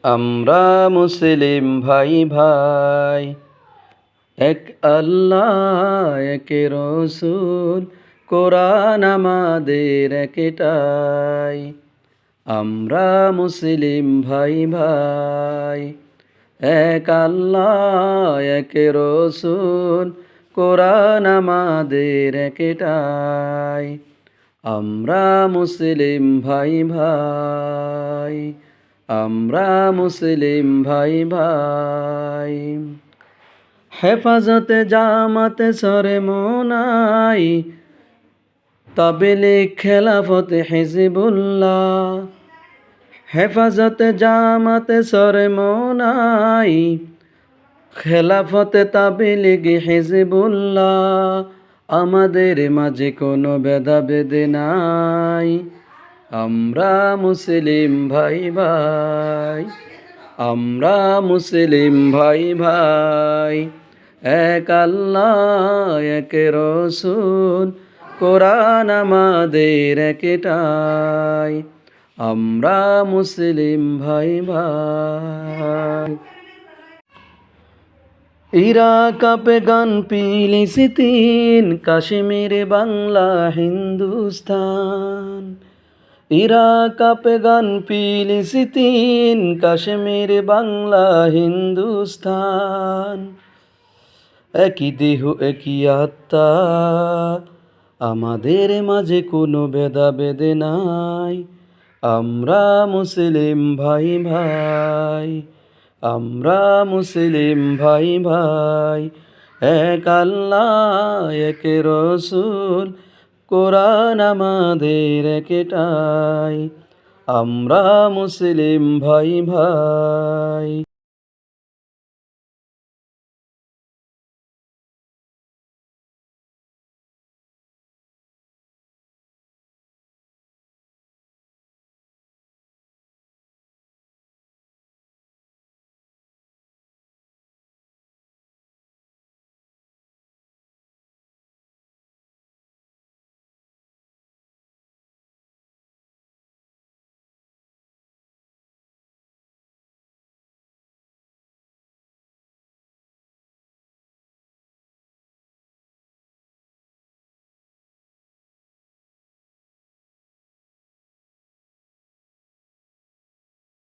আমরা মুসলিম ভাই ভাই, এক আল্লাহ এক রসুল, কোরআন আমাদের একটাই। আমরা মুসলিম ভাই ভাই, এক আল্লাহ এক রসুল, কোরআন আমাদের একটাই। আমরা মুসলিম ভাই ভাই, আমরা মুসলিম ভাই ভাই। হেফাজতে জামাতে সরে মোনাই, তাবলীগ খেলাফতে হিজবুল্লাহ। হেফাজতে জামাতে সরে মোনাই, খেলাফতে তাবলীগ হিজবুল্লাহ। আমাদের মাঝে কোনো ভেদাভেদ নাই, আমরা মুসলিম ভাই ভাই, আমরা মুসলিম ভাই ভাই। এক আল্লাহ এক রসুল, কোরআন আমাদের একটাই। আমরা মুসলিম ভাই ভাই। ইরাক আফগান ফিলিস্তিন, কাশ্মীর বাংলা হিন্দুস্তান। ইরাক আফগান ফিলিস্তিন, কাশ্মীর বাংলা হিন্দুস্তান। একই দেহ একই আত্মা, আমাদের মাঝে কোনো ভেদাভেদ নাই। আমরা মুসলিম ভাই ভাই, আমরা মুসলিম ভাই ভাই। এক আল্লাহ এক রসুল, কোরআন আমাদের একটাই। আমরা মুসলিম ভাই ভাই।